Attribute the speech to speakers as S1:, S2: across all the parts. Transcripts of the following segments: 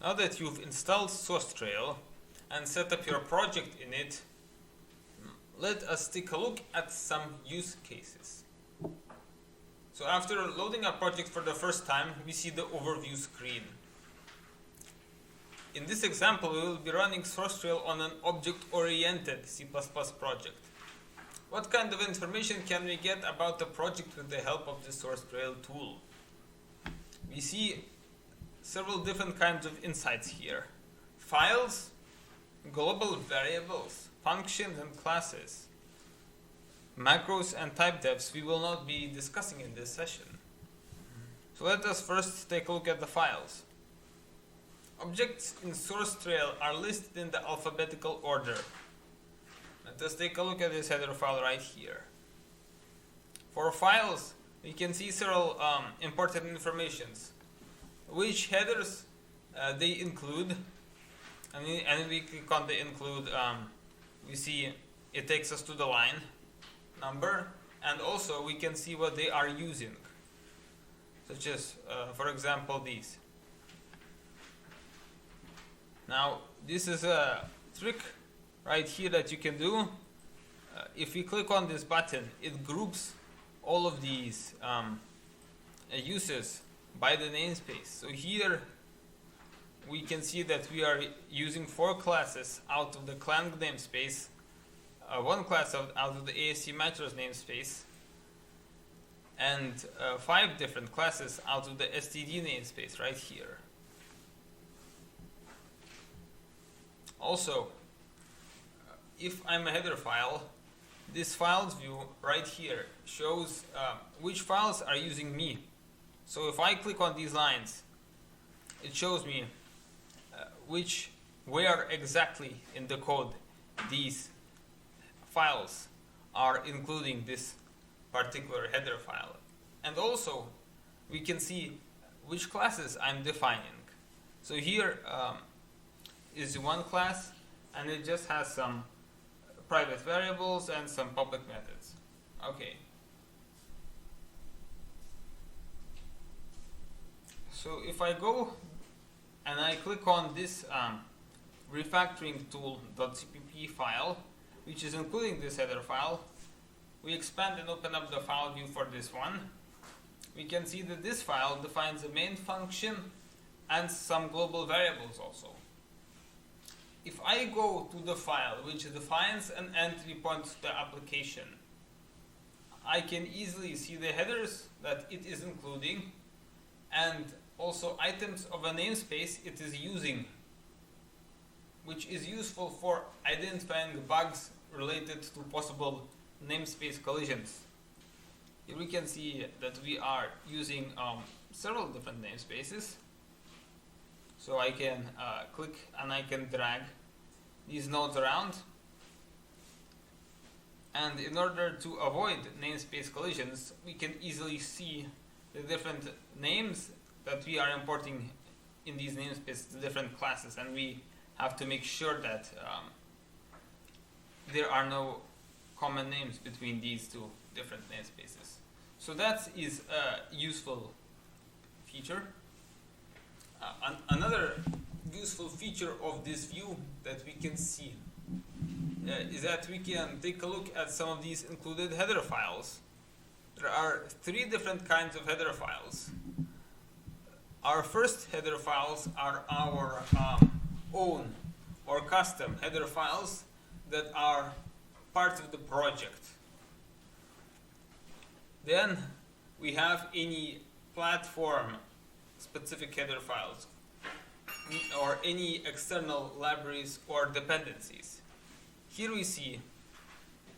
S1: Now that you've installed Sourcetrail and set up your project in it, let us take a look at some use cases. So after loading our project for the first time, we see the overview screen. In this example, we will be running Sourcetrail on an object-oriented C++ project. What kind of information can we get about the project with the help of the Sourcetrail tool? We see several different kinds of insights here. Files, global variables, functions and classes, macros and type defs we will not be discussing in this session. So let us first take a look at the files. Objects in Sourcetrail are listed in the alphabetical order. Let us take a look at this header file right here. For files, we can see several important informations. Which headers they include, and we click on the include, we see it takes us to the line number, and also we can see what they are using, such as, for example, these. Now, this is a trick right here that you can do. If we click on this button, it groups all of these uses by the namespace. So here we can see that we are using 4 classes out of the Clang namespace, 1 class out of the ASC matchers namespace, and 5 different classes out of the STD namespace right here. Also, if I'm a header file, this files view right here shows which files are using me. So if I click on these lines, it shows me where exactly in the code these files are including this particular header file. And also we can see which classes I'm defining. So here is one class, and it just has some private variables and some public methods. Okay. So if I go and I click on this refactoring tool.cpp file, which is including this header file, we expand and open up the file view for this one. We can see that this file defines a main function and some global variables also. If I go to the file which defines an entry point to the application, I can easily see the headers that it is including and also items of a namespace it is using, which is useful for identifying bugs related to possible namespace collisions. Here we can see that we are using several different namespaces. So I can click and I can drag these nodes around. And in order to avoid namespace collisions, we can easily see the different names that we are importing in these namespaces, the different classes, and we have to make sure that there are no common names between these two different namespaces. So that is a useful feature. Another useful feature of this view that we can see is that we can take a look at some of these included header files. There are 3 different kinds of header files. Our first header files are our own or custom header files that are part of the project. Then we have any platform specific header files or any external libraries or dependencies. Here we see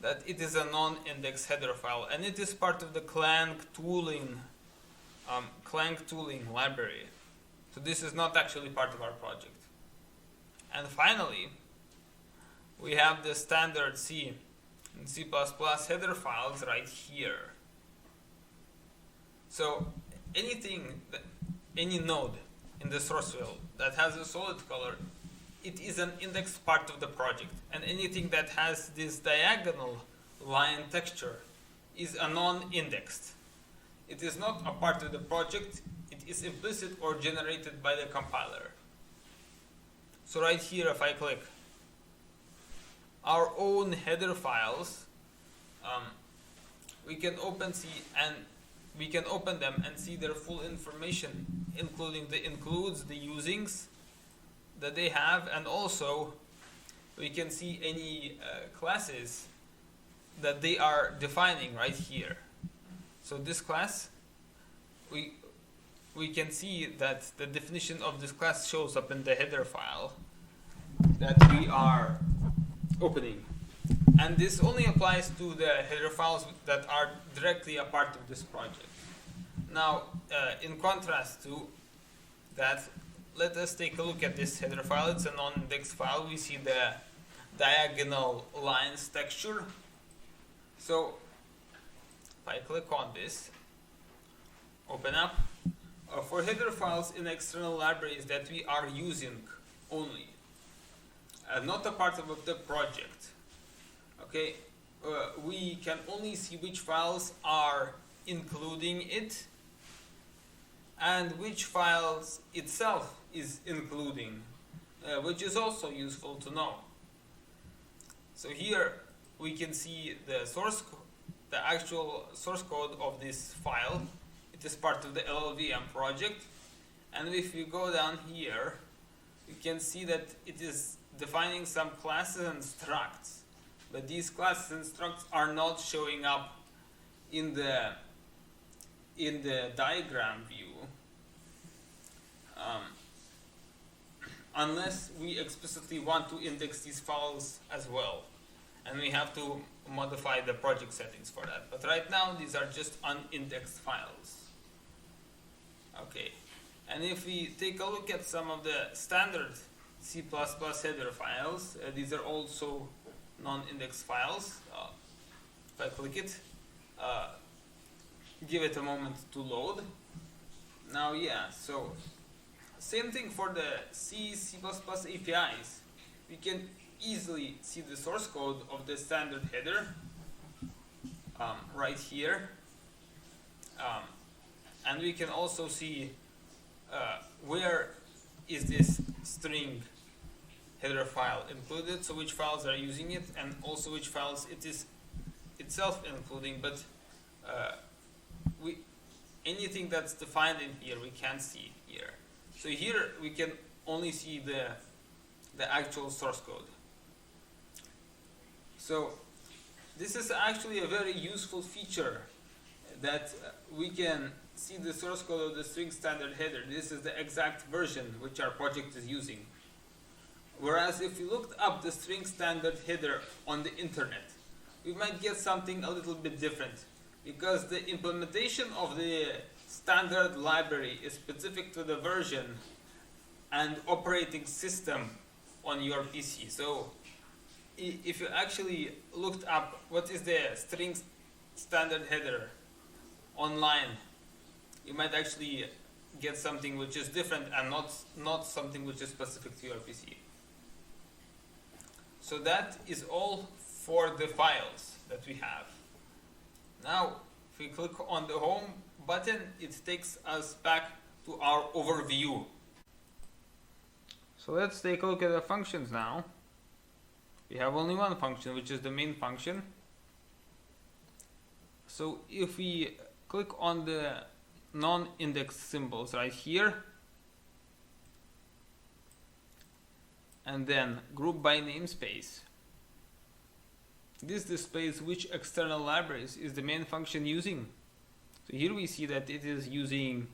S1: that it is a non-index header file and it is part of the Clang tooling library. So this is not actually part of our project. And finally, we have the standard C and C++ header files right here. So any node in the Sourcetrail that has a solid color, it is an indexed part of the project, and anything that has this diagonal line texture is a non-indexed. It is not a part of the project, it is implicit or generated by the compiler. So right here, if I click our own header files, we can open them and see their full information, including the includes, the usings that they have, and also we can see any classes that they are defining right here. So this class, we can see that the definition of this class shows up in the header file that we are opening. And this only applies to the header files that are directly a part of this project. Now, in contrast to that, let us take a look at this header file. It's a non-indexed file. We see the diagonal lines texture. So, if I click on this, open up, for header files in external libraries that we are using only, not a part of the project. Okay, we can only see which files are including it and which files itself is including, which is also useful to know. So here we can see the actual source code of this file. It is part of the LLVM project, and if we go down here, you can see that it is defining some classes and structs, but these classes and structs are not showing up in the diagram view unless we explicitly want to index these files as well, and we have to modify the project settings for that. But right now these are just unindexed files. Okay, and if we take a look at some of the standard C++ header files, these are also non-indexed files. If I click it, give it a moment to load. Now, yeah, so same thing for the C++ APIs. We can easily see the source code of the standard header right here. And we can also see where is this string header file included, so which files are using it, and also which files it is itself including. But anything that's defined in here we can't see here. So here we can only see the actual source code. So this is actually a very useful feature, that we can see the source code of the string standard header. This is the exact version which our project is using. Whereas if we looked up the string standard header on the internet, we might get something a little bit different, because the implementation of the standard library is specific to the version and operating system on your PC. So if you actually looked up what is the string standard header online, you might actually get something which is different and not something which is specific to your PC. So that is all for the files that we have. Now, if we click on the home button, it takes us back to our overview. So let's take a look at the functions now. We have only one function, which is the main function. So if we click on the non-indexed symbols right here, and then group by namespace, this displays which external libraries is the main function using. So here we see that it is using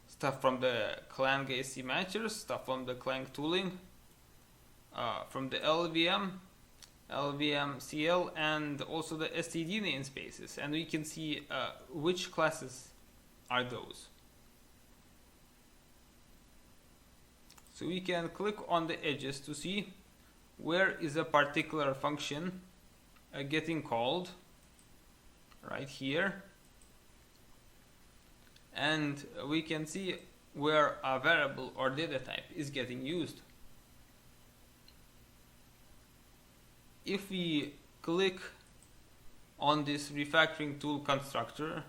S1: stuff from the Clang ASC matchers, stuff from the Clang tooling, from the LLVM CL, and also the STD namespaces, and we can see which classes are those. So we can click on the edges to see where is a particular function getting called right here, and we can see where a variable or data type is getting used. If we click on this refactoring tool constructor,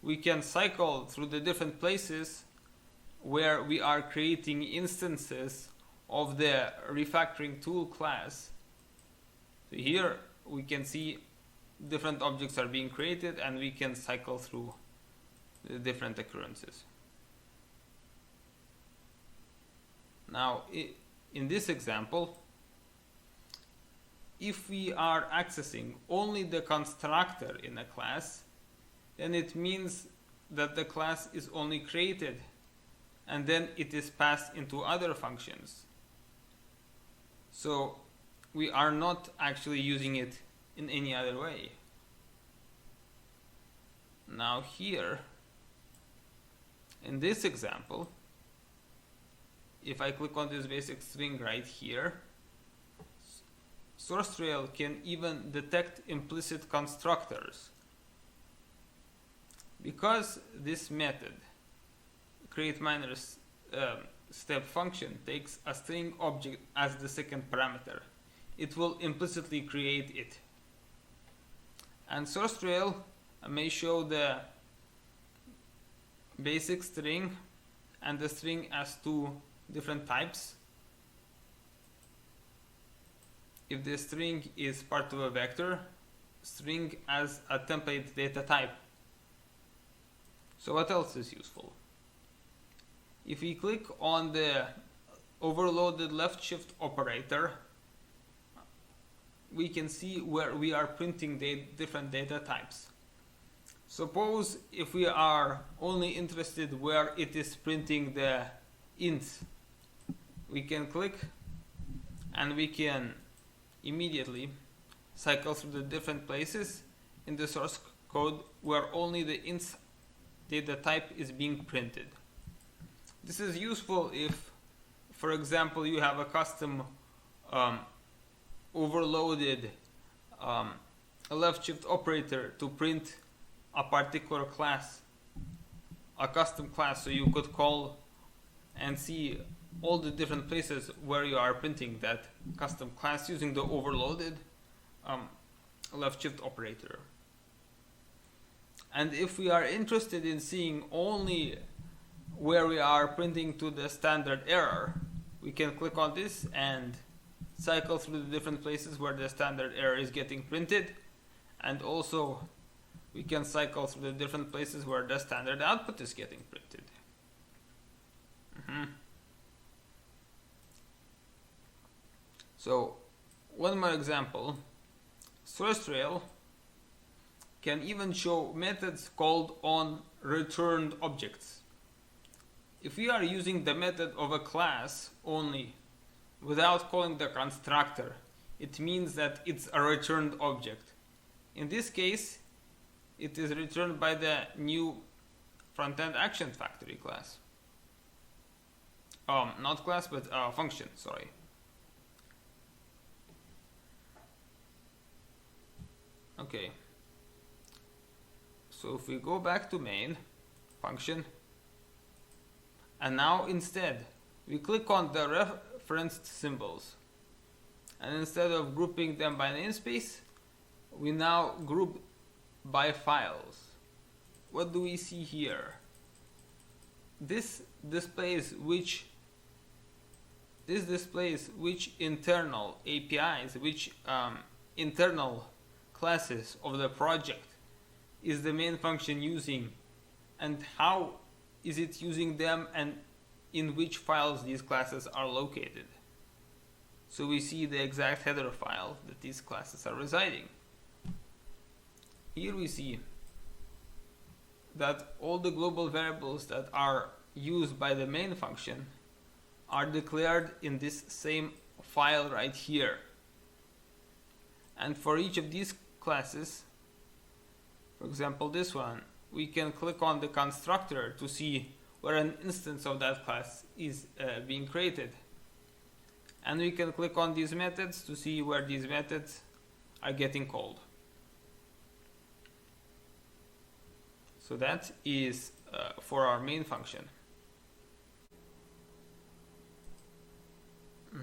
S1: we can cycle through the different places where we are creating instances of the refactoring tool class. So here we can see different objects are being created and we can cycle through the different occurrences. Now, in this example, if we are accessing only the constructor in a class, then it means that the class is only created and then it is passed into other functions. So we are not actually using it in any other way. Now here, in this example, if I click on this basic string right here, Sourcetrail can even detect implicit constructors. Because this method, create minor step function, takes a string object as the second parameter, it will implicitly create it. And Sourcetrail may show the basic string and the string as two different types. If the string is part of a vector, string as a template data type. So what else is useful? If we click on the overloaded left shift operator, we can see where we are printing the different data types. Suppose if we are only interested where it is printing the ints, we can click and we can immediately cycle through the different places in the source code where only the ints data type is being printed. This is useful if, for example, you have a custom overloaded left shift operator to print a particular class, a custom class, so you could call and see all the different places where you are printing that custom class using the overloaded left shift operator. And if we are interested in seeing only where we are printing to the standard error, we can click on this and cycle through the different places where the standard error is getting printed, and also we can cycle through the different places where the standard output is getting printed. So one more example, Sourcetrail can even show methods called on returned objects. If we are using the method of a class only without calling the constructor, it means that it's a returned object. In this case, it is returned by the new frontend action factory class. Not class, but function, sorry. Okay. So if we go back to main function, and now instead we click on the referenced symbols, and instead of grouping them by namespace, we now group by files. What do we see here? This displays which internal APIs, which internal classes of the project is the main function using, and how is it using them, and in which files these classes are located. So we see the exact header file that these classes are residing. Here we see that all the global variables that are used by the main function are declared in this same file right here. And for each of these classes, for example this one, we can click on the constructor to see where an instance of that class is being created. And we can click on these methods to see where these methods are getting called. So that is for our main function.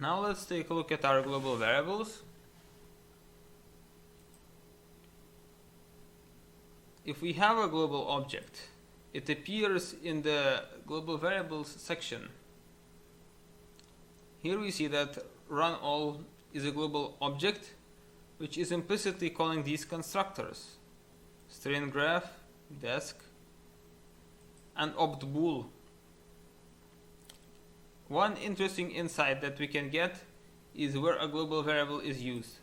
S1: Now let's take a look at our global variables. If we have a global object, it appears in the global variables section. Here we see that run all is a global object which is implicitly calling these constructors: string graph, desk, and opt_bool. One interesting insight that we can get is where a global variable is used.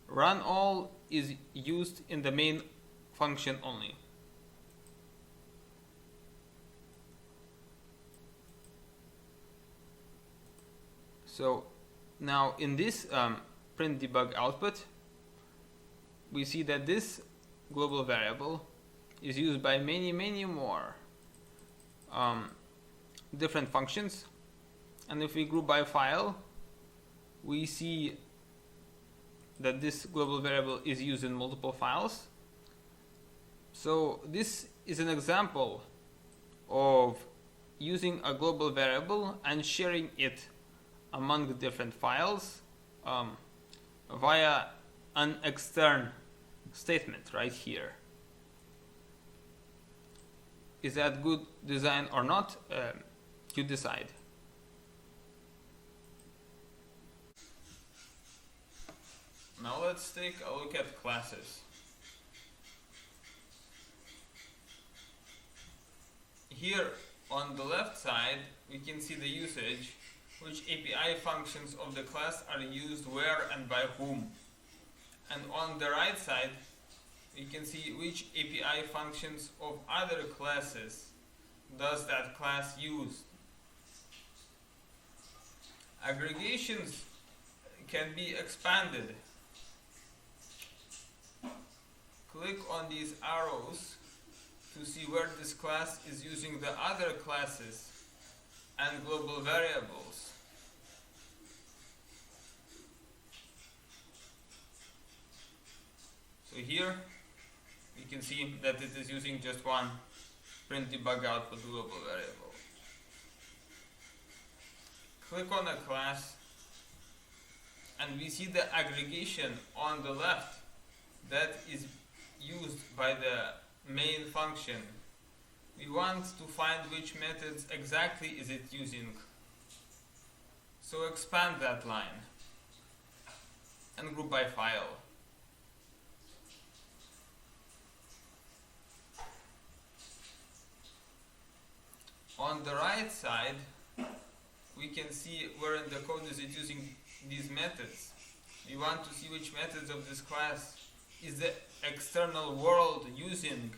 S1: Run all is used in the main function only. So now in this print debug output, we see that this global variable is used by many more different functions. And if we group by file, we see that this global variable is used in multiple files. So this is an example of using a global variable and sharing it among the different files via an extern statement right here. Is that good design or not? You decide. Now let's take a look at classes. Here on the left side we can see the usage, which API functions of the class are used where and by whom. And on the right side we can see which API functions of other classes does that class use. Aggregations can be expanded. Click on these arrows to see where this class is using the other classes and global variables. So here we can see that it is using just one print debug output global variable. Click on a class and we see the aggregation on the left that is used by the main function. We want to find which methods exactly is it using. So expand that line and group by file. On the right side we can see where in the code is it using these methods. We want to see which methods of this class is the external world using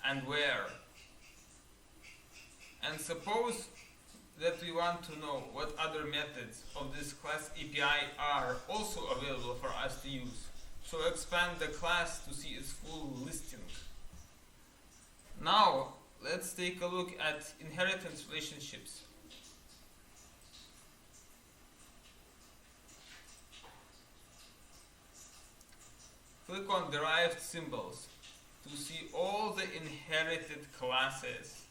S1: and where. And suppose that we want to know what other methods of this class API are also available for us to use. So expand the class to see its full listing. Now let's take a look at inheritance relationships. Click on derived symbols to see all the inherited classes.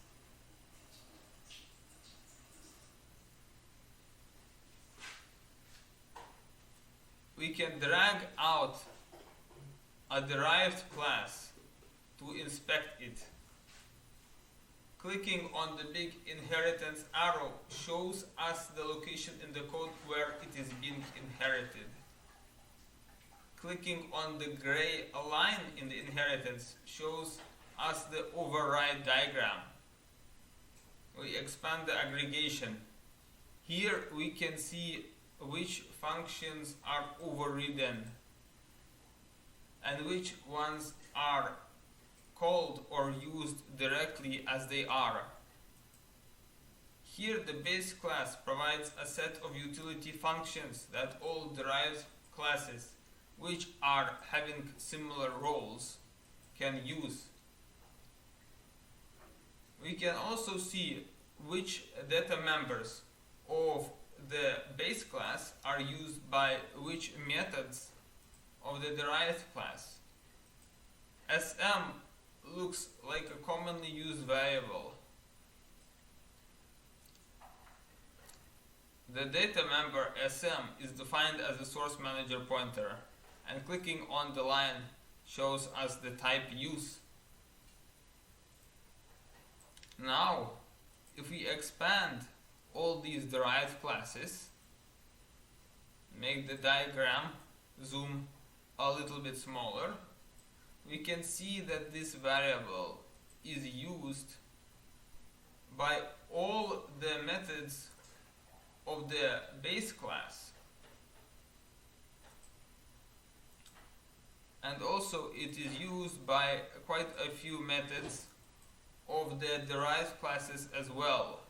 S1: We can drag out a derived class to inspect it. Clicking on the big inheritance arrow shows us the location in the code where it is being inherited. Clicking on the gray line in the inheritance shows us the override diagram. We expand the aggregation. Here we can see which functions are overridden and which ones are called or used directly as they are. Here the base class provides a set of utility functions that all derived classes which are having similar roles can use. We can also see which data members of the base class are used by which methods of the derived class. SM looks like a commonly used variable. The data member SM is defined as a source manager pointer, and clicking on the line shows us the type use. Now, if we expand all these derived classes, make the diagram zoom a little bit smaller, we can see that this variable is used by all the methods of the base class, and also it is used by quite a few methods of the derived classes as well,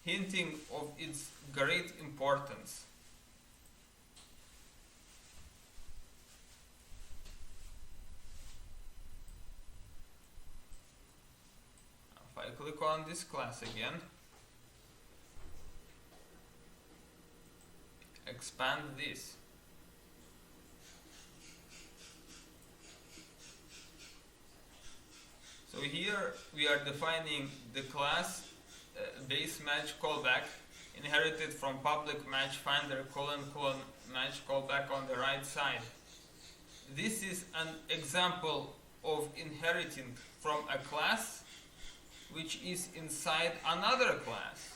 S1: hinting of its great importance. If I click on this class again, expand this, so here we are defining the class base match callback inherited from public match finder : match callback on the right side. This is an example of inheriting from a class which is inside another class.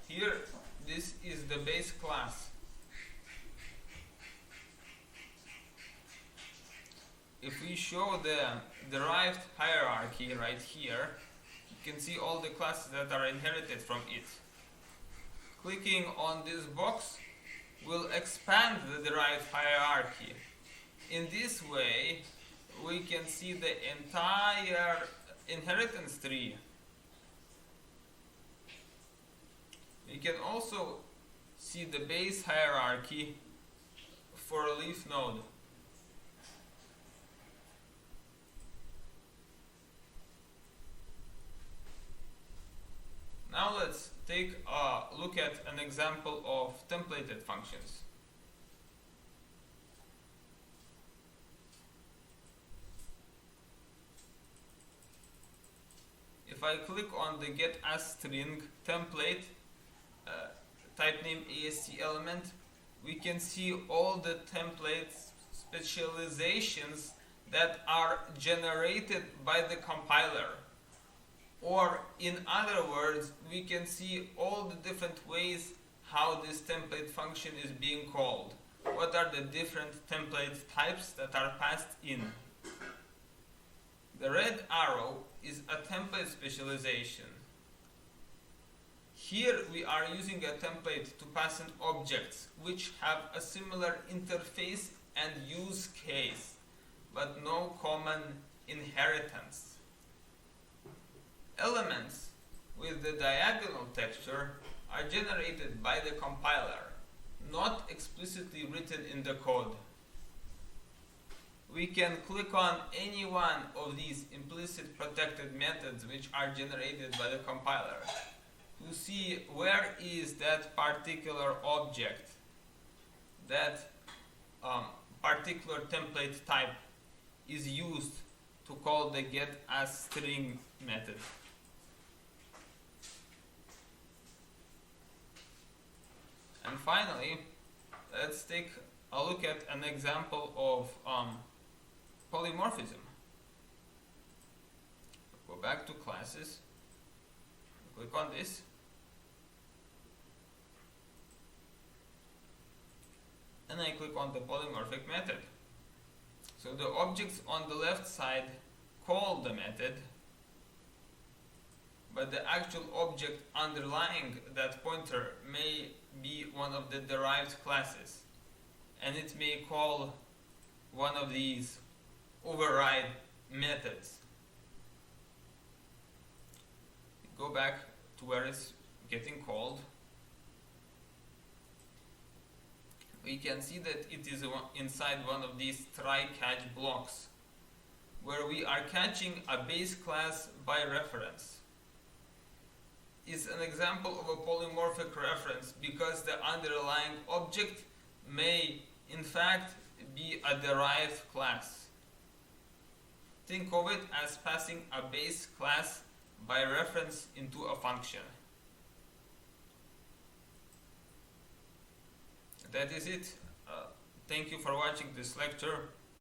S1: Here, this is the base class. If we show the derived hierarchy right here, you can see all the classes that are inherited from it. Clicking on this box will expand the derived hierarchy. In this way, we can see the entire inheritance tree. We can also see the base hierarchy for a leaf node. Now let's take a look at an example of templated functions. If I click on the getAsString template, type name ASC element, we can see all the template specializations that are generated by the compiler. Or in other words, we can see all the different ways how this template function is being called. What are the different template types that are passed in? The red arrow is a template specialization. Here we are using a template to pass in objects which have a similar interface and use case, but no common inheritance. Elements with the diagonal texture are generated by the compiler, not explicitly written in the code. We can click on any one of these implicit protected methods which are generated by the compiler to see where is that particular object, that particular template type is used to call the getAsString method. And finally, let's take a look at an example of polymorphism. Go back to classes, click on this, and I click on the polymorphic method. So the objects on the left side call the method, but the actual object underlying that pointer may be one of the derived classes, and it may call one of these override methods. Go back to where it's getting called. We can see that it is inside one of these try-catch blocks, where we are catching a base class by reference. Is an example of a polymorphic reference because the underlying object may in fact be a derived class. Think of it as passing a base class by reference into a function. that is it. Thank you for watching this lecture.